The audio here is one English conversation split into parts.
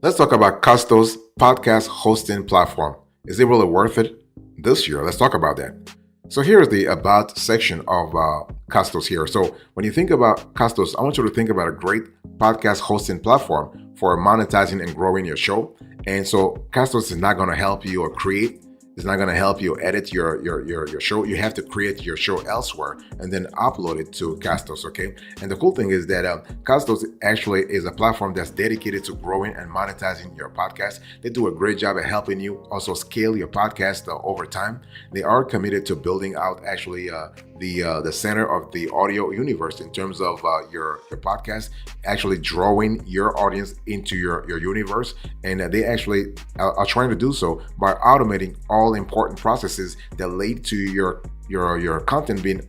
Let's talk about Castos podcast hosting platform. Is it really worth it this year? Let's talk about that. So here's the about section of Castos here. So when you think about Castos, I want you to think about a great podcast hosting platform for monetizing and growing your show. And so Castos is not going to help you or create. It's not going to help you edit your show. You have to create your show elsewhere and then upload it to Castos, okay? And the cool thing is that Castos actually is a platform that's dedicated to growing and monetizing your podcast. They do a great job at helping you also scale your podcast over time. They are committed to building out actually the center of the audio universe in terms of your podcast, actually drawing your audience into your universe. And they actually are trying to do so by automating all important processes that lead to your content being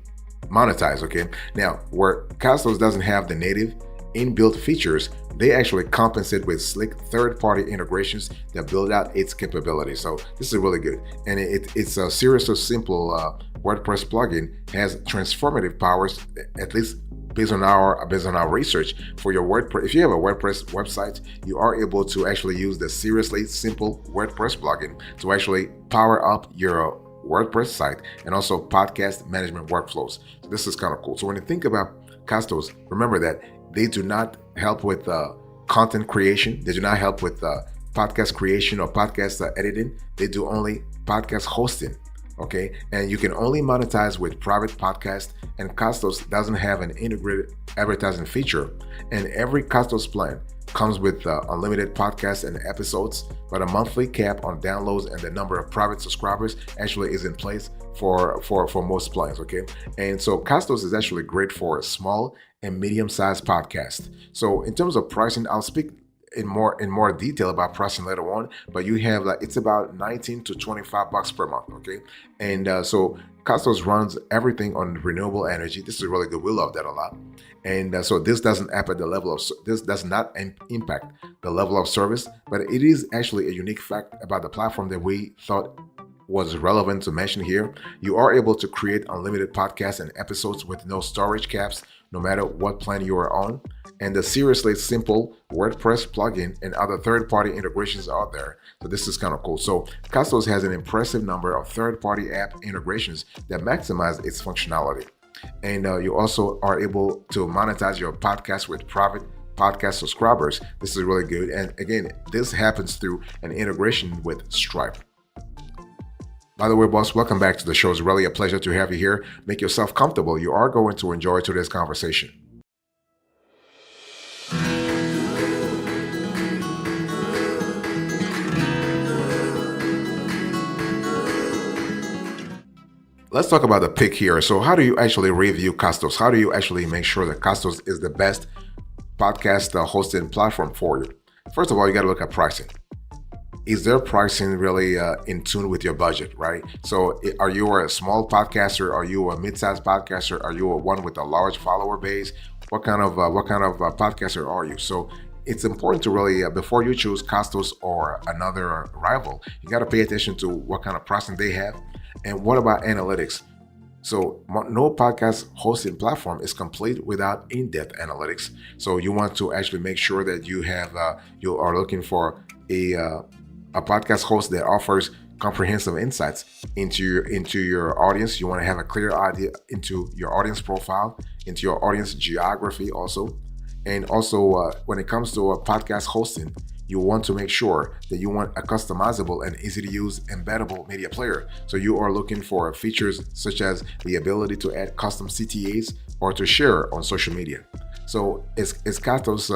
monetized. Okay, now where Castos doesn't have the native inbuilt features, they actually compensate with slick third-party integrations that build out its capabilities. So this is really good, and it's a serious or simple WordPress plugin has transformative powers, at least based on our research for your WordPress. If you have a WordPress website, you are able to actually use the seriously simple WordPress plugin to actually power up your WordPress site and also podcast management workflows. So this is kind of cool. So when you think about Castos, remember that they do not help with content creation. They do not help with podcast creation or podcast editing. They do only podcast hosting. Okay, and you can only monetize with private podcast, and Castos doesn't have an integrated advertising feature. And every Castos plan comes with unlimited podcasts and episodes, but a monthly cap on downloads and the number of private subscribers actually is in place for most plans. Okay, and so Castos is actually great for a small and medium-sized podcast. So in terms of pricing, I'll speak in more detail about pricing later on, but you have it's about 19 to 25 bucks per month. Okay, and so Castos runs everything on renewable energy. This is really good. We love that a lot. And so this does not impact the level of service, but it is actually a unique fact about the platform that we thought was relevant to mention here. You are able to create unlimited podcasts and episodes with no storage caps, no matter what plan you are on. And the seriously simple WordPress plugin and other third-party integrations are out there. So this is kind of cool. So Castos has an impressive number of third-party app integrations that maximize its functionality. And you also are able to monetize your podcast with private podcast subscribers. This is really good. And again, this happens through an integration with Stripe. By the way, boss, welcome back to the show. It's really a pleasure to have you here. Make yourself comfortable. You are going to enjoy today's conversation. Let's talk about the pick here. So how do you actually review Castos? How do you actually make sure that Castos is the best podcast hosting platform for you? First of all, you got to look at pricing. Is their pricing really in tune with your budget, right? So are you a small podcaster? Are you a mid-sized podcaster? Are you one with a large follower base? What kind of podcaster are you? So it's important to really, before you choose Castos or another rival, you got to pay attention to what kind of pricing they have. And what about analytics? So no podcast hosting platform is complete without in-depth analytics. So you want to actually make sure that you are looking for a podcast host that offers comprehensive insights into your audience. You want to have a clear idea into your audience profile, into your audience geography also. And also when it comes to podcast hosting, you want to make sure that you want a customizable and easy to use embeddable media player. So you are looking for features such as the ability to add custom CTAs or to share on social media. So is Castos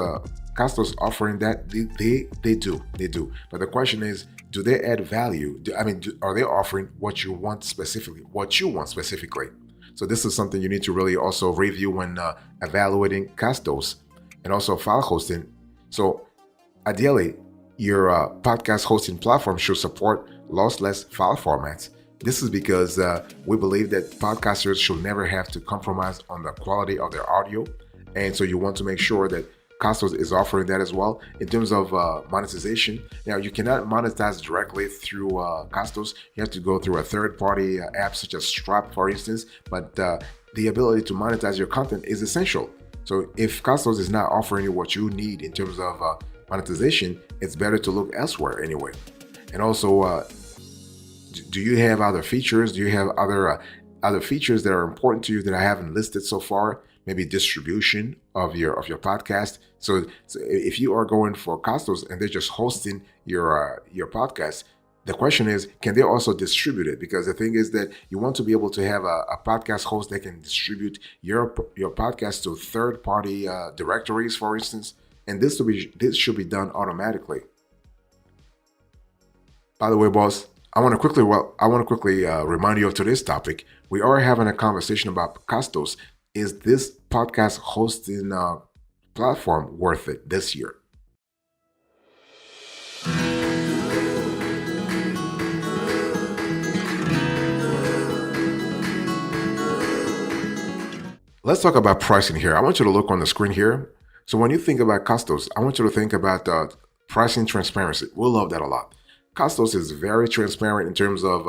offering that? They do. But the question is, do they add value? Are they offering what you want specifically? So this is something you need to really also review when evaluating Castos and also file hosting. So ideally, your podcast hosting platform should support lossless file formats. This is because we believe that podcasters should never have to compromise on the quality of their audio. And so you want to make sure that Castos is offering that as well. In terms of monetization, now you cannot monetize directly through Castos. You have to go through a third-party app such as Stripe, for instance. But the ability to monetize your content is essential. So if Castos is not offering you what you need in terms of monetization, it's better to look elsewhere anyway. And also, do you have other features? Do you have other features that are important to you that I haven't listed so far? Maybe distribution of your podcast. So if you are going for Castos and they're just hosting your podcast, the question is, can they also distribute it? Because the thing is that you want to be able to have a podcast host that can distribute your podcast to third party directories, for instance. And this should be done automatically. By the way, boss, I want to quickly remind you of today's topic. We are having a conversation about Castos. Is this podcast hosting platform worth it this year? Let's talk about pricing here. I want you to look on the screen here. So when you think about Castos, I want you to think about pricing transparency. We'll love that a lot. Castos is very transparent in terms of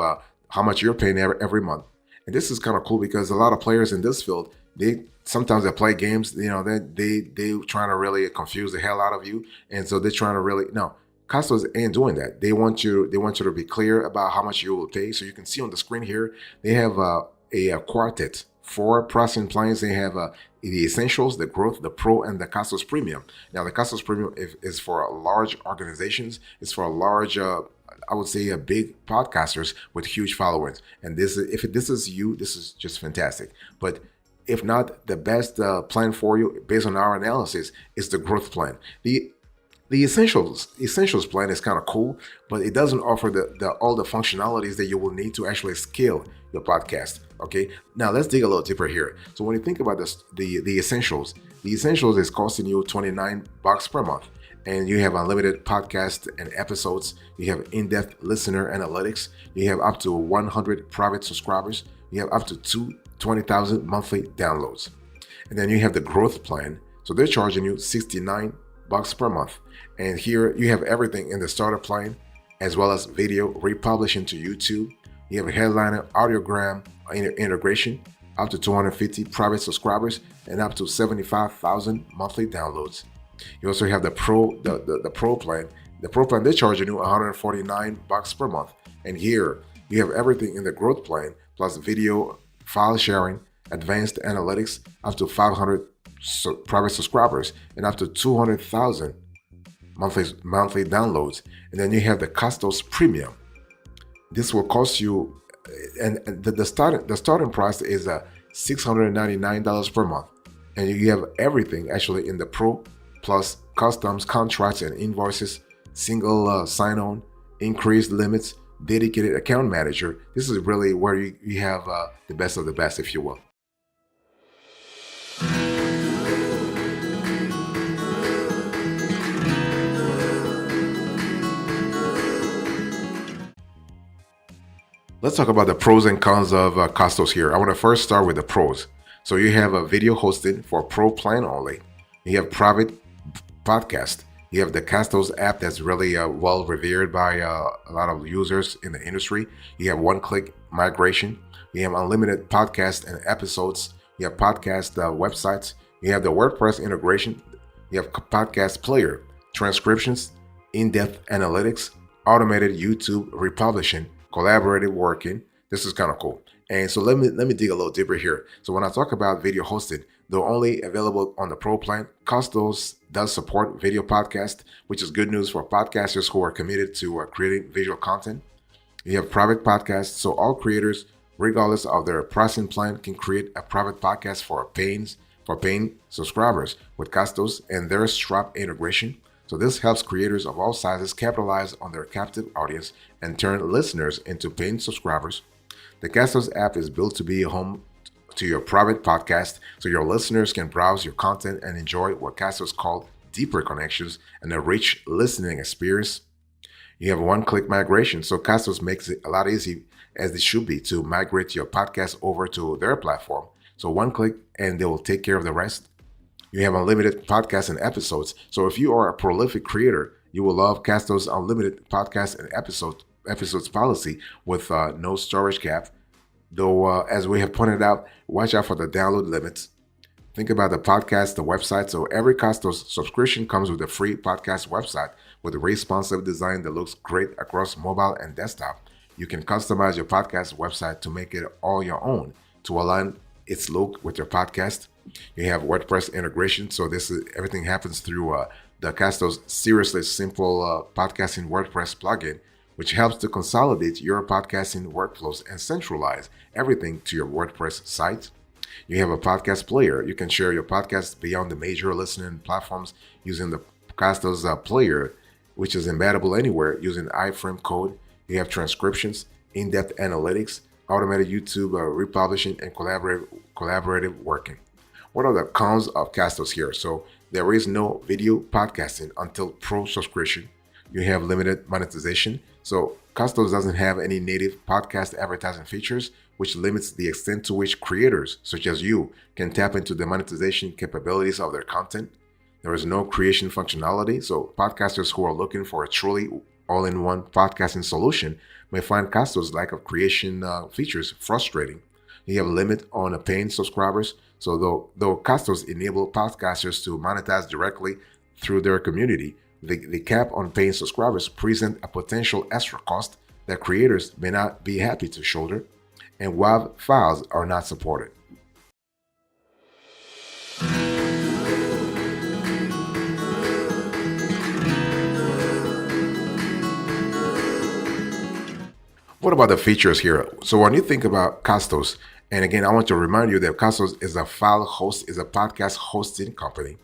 how much you're paying every month. And this is kind of cool because a lot of players in this field, they sometimes they play games, they trying to really confuse the hell out of you. And so they're trying to really no. Castos ain't doing that. They want you to be clear about how much you will pay. So you can see on the screen here, they have a quartet. Four pricing plans. They have the Essentials, the Growth, the Pro, and the Castos Premium. Now, the Castos Premium is for large organizations. It's for large, I would say, big podcasters with huge followings. And if this is you, this is just fantastic. But if not, the best plan for you, based on our analysis, is the Growth plan. The essentials plan is kind of cool, but it doesn't offer all the functionalities that you will need to actually scale your podcast. Okay, now let's dig a little deeper here. So when you think about this, the essentials is costing you $29 per month, and you have unlimited podcast and episodes. You have in-depth listener analytics. You have up to 100 private subscribers. You have up to 20,000 monthly downloads, and then you have the Growth plan. So they're charging you $69 per month. And here you have everything in the starter plan, as well as video republishing to YouTube. You have a headliner audiogram integration, up to 250 private subscribers, and up to 75,000 monthly downloads. You also have the Pro, the Pro plan. The Pro plan, they're charging you $149 per month. And here you have everything in the Growth plan, plus video, file sharing, advanced analytics, up to 500 private subscribers, and up to 200,000 monthly downloads. And then you have the Castos Premium. This will cost you, and the starting price is $699 per month, and you have everything actually in the Pro, plus customs, contracts, and invoices, single sign-on, increased limits, dedicated account manager. This is really where you have the best of the best, if you will. Let's talk about the pros and cons of Castos here. I want to first start with the pros. So you have a video hosting for Pro plan only. You have private podcast. You have the Castos app that's really well revered by a lot of users in the industry. You have one-click migration. You have unlimited podcast and episodes. You have podcast websites. You have the WordPress integration. You have podcast player, transcriptions, in-depth analytics, automated YouTube republishing, collaborative working. This is kind of cool. And so let me dig a little deeper here. So when I talk about video hosting, they're only available on the Pro plan. Castos does support video podcast, which is good news for podcasters who are committed to creating visual content. You have private podcasts, so all creators, regardless of their pricing plan, can create a private podcast for paying subscribers with Castos and their Strap integration. So this helps creators of all sizes capitalize on their captive audience and turn listeners into paying subscribers. The Castos app is built to be a home to your private podcast, so your listeners can browse your content and enjoy what Castos called deeper connections and a rich listening experience. You have one-click migration, so Castos makes it a lot easy, as it should be, to migrate your podcast over to their platform. So one click and they will take care of the rest. You have unlimited podcasts and episodes. So if you are a prolific creator, you will love Castos' unlimited podcast and episodes policy with no storage cap. Though, as we have pointed out, watch out for the download limits. Think about the podcast, the website. So every Castos subscription comes with a free podcast website with a responsive design that looks great across mobile and desktop. You can customize your podcast website to make it all your own to align its look with your podcast. You have WordPress integration, so this is everything happens through the Castos seriously simple podcasting WordPress plugin, which helps to consolidate your podcasting workflows and centralize everything to your WordPress site. You have a podcast player. You can share your podcast beyond the major listening platforms using the Castos player, which is embeddable anywhere using iframe code. You have transcriptions, in-depth analytics, automated YouTube republishing, and collaborative working. What are the cons of Castos here? So there is no video podcasting until pro subscription. You have limited monetization. So Castos doesn't have any native podcast advertising features, which limits the extent to which creators, such as you, can tap into the monetization capabilities of their content. There is no creation functionality, so podcasters who are looking for a truly all-in-one podcasting solution may find Castos' lack of creation features frustrating. You have a limit on paying subscribers, so though Castos enable podcasters to monetize directly through their community, the cap on paying subscribers present a potential extra cost that creators may not be happy to shoulder, and WAV files are not supported. What about the features here? So when you think about Castos, and again, I want to remind you that Castos is a file host, is a podcast hosting company,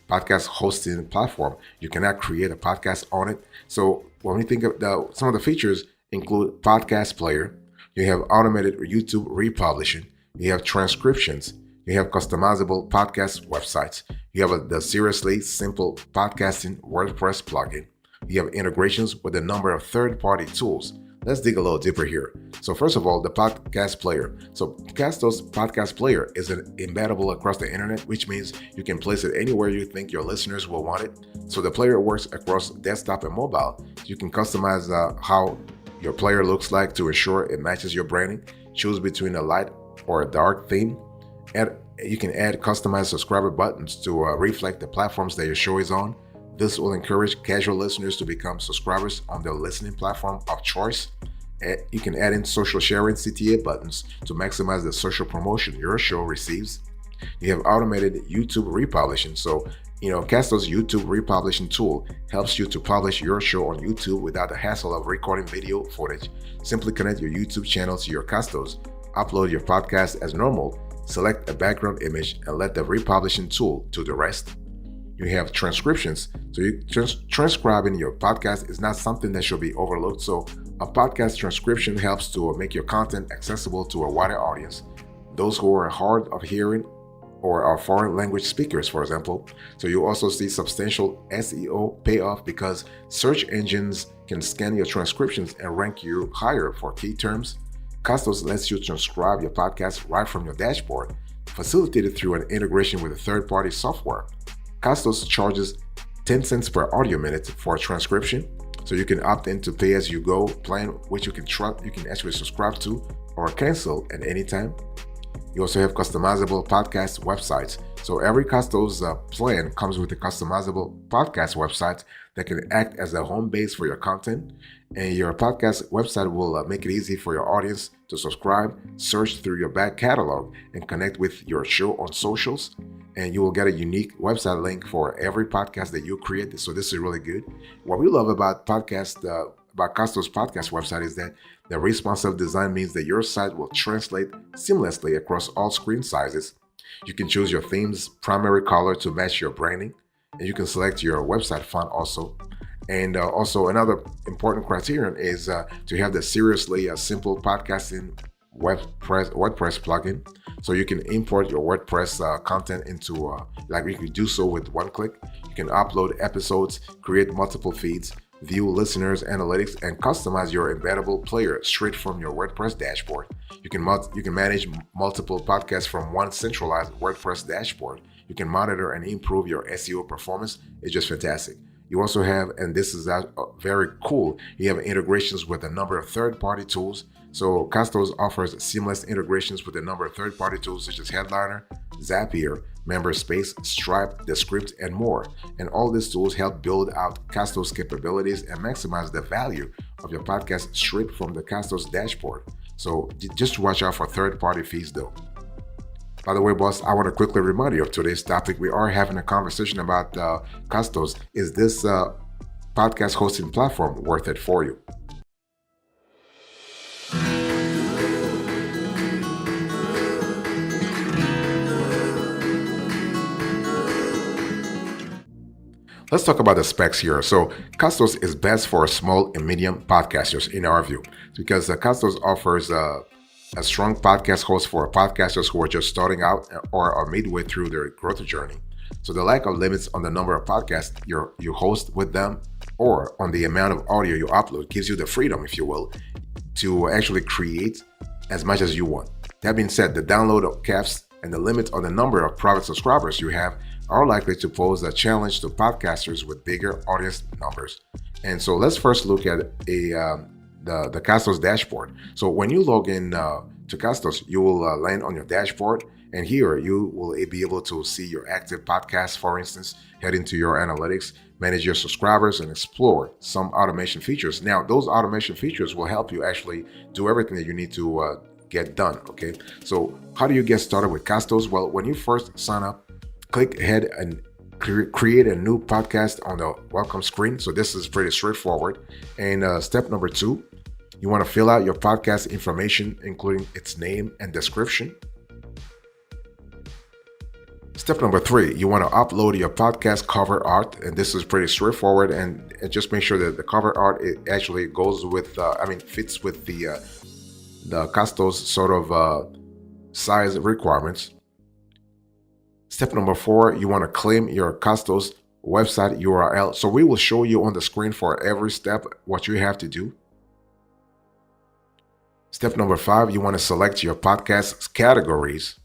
podcast hosting platform. You cannot create a podcast on it. So when we think of some of the features include podcast player, you have automated YouTube republishing, you have transcriptions, you have customizable podcast websites, you have the seriously simple podcasting WordPress plugin, you have integrations with a number of third-party tools. Let's dig a little deeper here. So first of all, the podcast player. So Castos podcast player is embeddable across the internet, which means you can place it anywhere you think your listeners will want it. So the player works across desktop and mobile. You can customize how your player looks like to ensure it matches your branding. Choose between a light or a dark theme. You can add customized subscriber buttons to reflect the platforms that your show is on. This will encourage casual listeners to become subscribers on their listening platform of choice. You can add in social sharing CTA buttons to maximize the social promotion your show receives. You have automated YouTube republishing. So, Castos' YouTube republishing tool helps you to publish your show on YouTube without the hassle of recording video footage. Simply connect your YouTube channel to your Castos, upload your podcast as normal, select a background image, and let the republishing tool do the rest. You have transcriptions. So transcribing your podcast is not something that should be overlooked. So a podcast transcription helps to make your content accessible to a wider audience. Those who are hard of hearing or are foreign language speakers, for example. So you also see substantial SEO payoff because search engines can scan your transcriptions and rank you higher for key terms. Castos lets you transcribe your podcast right from your dashboard, facilitated through an integration with a third-party software. Castos charges 10 cents per audio minute for a transcription, so you can opt in to pay-as-you-go plan, which you can actually subscribe to or cancel at any time. You also have customizable podcast websites. So every Castos plan comes with a customizable podcast website that can act as a home base for your content. And your podcast website will make it easy for your audience to subscribe, search through your back catalog, and connect with your show on socials. And you will get a unique website link for every podcast that you create. So this is really good. What we love about about Castos podcast website is that the responsive design means that your site will translate seamlessly across all screen sizes. You can choose your theme's primary color to match your branding, and you can select your website font also. And also another important criterion is to have the seriously simple podcasting WordPress plugin. So you can import your WordPress content into, you can do so with one click. You can upload episodes, create multiple feeds, view listeners' analytics, and customize your embeddable player straight from your WordPress dashboard. You can manage multiple podcasts from one centralized WordPress dashboard. You can monitor and improve your SEO performance. It's just fantastic. You also have, and this is very cool, you have integrations with a number of third-party tools. So Castos offers seamless integrations with a number of third-party tools such as Headliner, Zapier, MemberSpace, Stripe, Descript, and more. And all these tools help build out Castos capabilities and maximize the value of your podcast straight from the Castos dashboard. So just watch out for third-party fees though. By the way, boss, I want to quickly remind you of today's topic. We are having a conversation about Castos. Is this podcast hosting platform worth it for you? Let's talk about the specs here. So Castos is best for small and medium podcasters in our view, because Castos offers a strong podcast host for podcasters who are just starting out or are midway through their growth journey. So the lack of limits on the number of podcasts you host with them or on the amount of audio you upload gives you the freedom, if you will, to actually create as much as you want. That being said, the download caps and the limit on the number of private subscribers you have are likely to pose a challenge to podcasters with bigger audience numbers. And so let's first look at the Castos dashboard. So when you log in to Castos, you will land on your dashboard, and here you will be able to see your active podcasts, for instance, head into your analytics, manage your subscribers, and explore some automation features. Now, those automation features will help you actually do everything that you need to get done, okay? So how do you get started with Castos? Well, when you first sign up, click ahead and create a new podcast on the welcome screen. So this is pretty straightforward. And step number 2, you want to fill out your podcast information, including its name and description. Step number 3, you want to upload your podcast cover art, and this is pretty straightforward. And just make sure that the cover art it actually goes with, fits with the Castos sort of size requirements. Step number 4, you want to claim your Castos website URL. So we will show you on the screen for every step what you have to do. Step number 5, you want to select your podcast categories.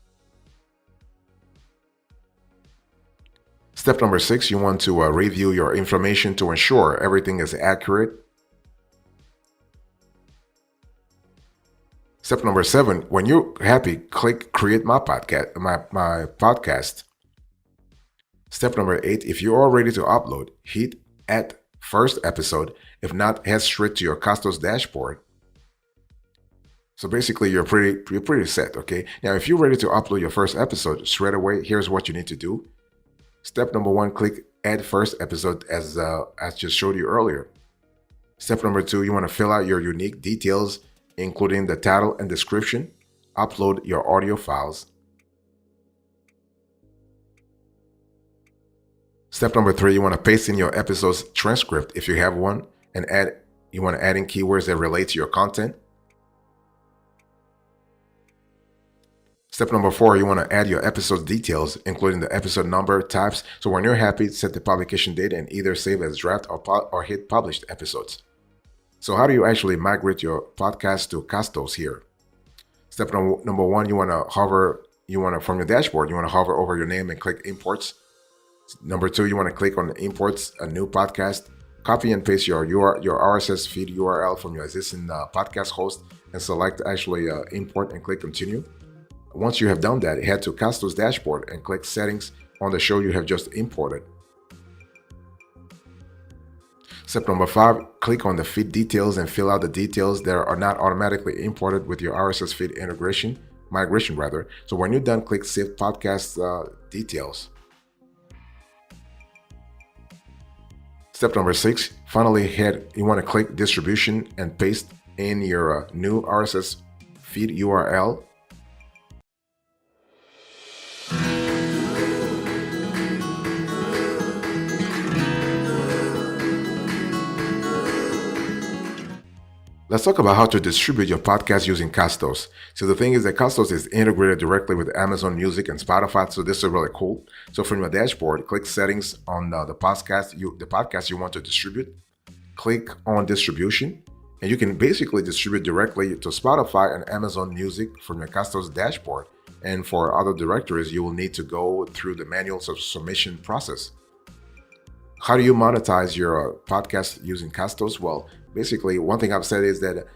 Step number 6, you want to review your information to ensure everything is accurate. Step number 7, when you're happy, click create my podcast, my podcast. Step number 8, if you are ready to upload, hit add first episode. If not, head straight to your Castos dashboard. So basically, you're pretty set, okay? Now, if you're ready to upload your first episode straight away, here's what you need to do. Step number 1, click add first episode as just showed you earlier. Step number 2, you want to fill out your unique details, including the title and description. Upload your audio files. Step number 3, you want to paste in your episode's transcript if you have one, and you want to add in keywords that relate to your content. Step number 4, you want to add your episode details, including the episode number, types. So when you're happy, set the publication date and either save as draft or hit published episodes. So how do you actually migrate your podcast to Castos here? Step number 1, you want to from your dashboard, you want to hover over your name and click imports. Number 2, you want to click on imports, a new podcast, copy and paste your RSS feed URL from your existing podcast host and select actually import and click continue. Once you have done that, head to Castos dashboard and click settings on the show you have just imported. Step number 5, click on the feed details and fill out the details that are not automatically imported with your RSS feed migration rather. So when you're done, click save podcast details. Step number 6, finally you want to click distribution and paste in your new RSS feed URL. Let's talk about how to distribute your podcast using Castos. So the thing is that Castos is integrated directly with Amazon Music and Spotify, so this is really cool. So from your dashboard, click settings on the podcast you want to distribute. Click on distribution, and you can basically distribute directly to Spotify and Amazon Music from your Castos dashboard. And for other directories, you will need to go through the manual submission process. How do you monetize your podcast using Castos? Well, basically, one thing I've said is that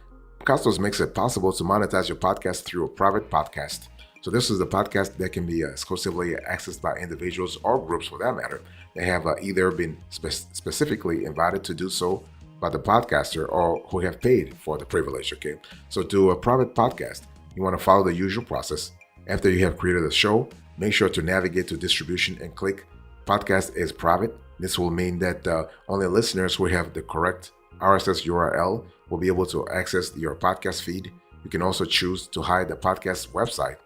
Castos makes it possible to monetize your podcast through a private podcast. So this is the podcast that can be exclusively accessed by individuals or groups for that matter. They have either been specifically invited to do so by the podcaster or who have paid for the privilege, okay? So to a private podcast, you want to follow the usual process. After you have created a show, make sure to navigate to distribution and click podcast is private. This will mean that only listeners who have the correct RSS URL will be able to access your podcast feed. You can also choose to hide the podcast website.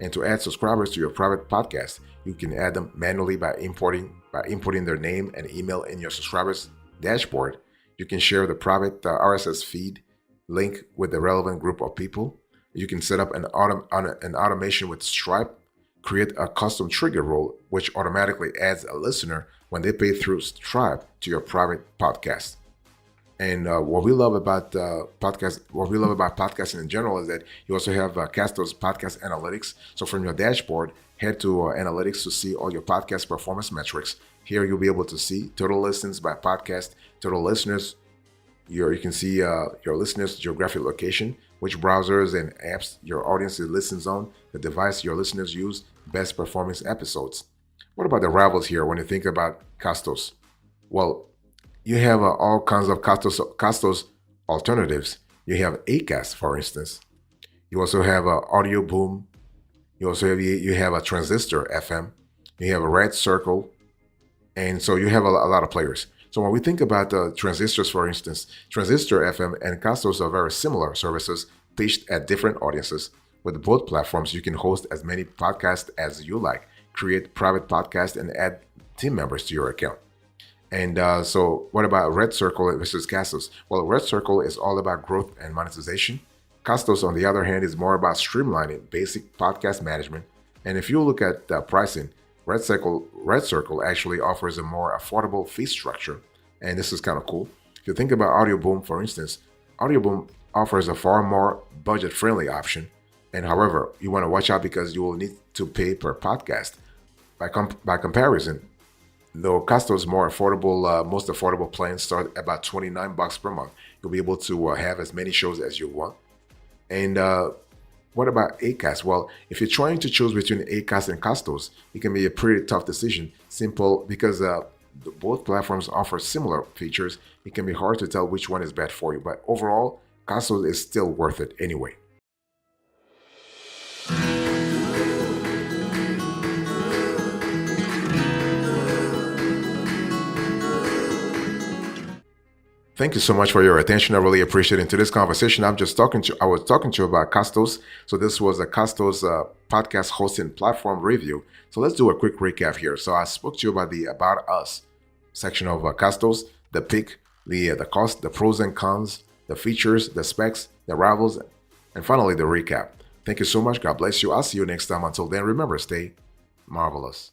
And to add subscribers to your private podcast, you can add them manually by inputting their name and email in your subscribers dashboard. You can share the private RSS feed link with the relevant group of people. You can set up an automation with Stripe, create a custom trigger rule, which automatically adds a listener when they pay through Stripe to your private podcast. And what we love about podcasting in general is that you also have Castos podcast analytics. So from your dashboard, head to analytics to see all your podcast performance metrics. Here you'll be able to see total listens by podcast, total listeners. You can see your listeners' geographic location, which browsers and apps your audience listens on, the device your listeners use, best performing episodes. What about the rivals here when you think about Castos? Well, you have all kinds of Castos alternatives. You have Acast, for instance. You also have Audio Boom. You also have a Transistor FM. You have a Red Circle, and so you have a lot of players. So when we think about transistors, for instance, Transistor FM and Castos are very similar services pitched at different audiences. With both platforms, you can host as many podcasts as you like, create private podcasts, and add team members to your account. And so what about Red Circle versus Castos? Well, Red Circle is all about growth and monetization. Castos, on the other hand, is more about streamlining basic podcast management. And if you look at pricing, Red Circle actually offers a more affordable fee structure. And this is kind of cool. If you think about Audio Boom, for instance, Audio Boom offers a far more budget-friendly option. And however, you want to watch out because you will need to pay per podcast. By comparison, though Castos' most affordable plans start at about $29 per month. You'll be able to have as many shows as you want. And what about Acast? Well, if you're trying to choose between Acast and Castos, it can be a pretty tough decision. Simple because both platforms offer similar features. It can be hard to tell which one is best for you. But overall, Castos is still worth it anyway. Thank you so much for your attention. I really appreciate it. In today's conversation, I was talking to you about Castos. So this was a Castos podcast hosting platform review. So let's do a quick recap here. So I spoke to you about the About Us section of Castos, the pick, the cost, the pros and cons, the features, the specs, the rivals, and finally the recap. Thank you so much. God bless you. I'll see you next time. Until then, remember, stay marvelous.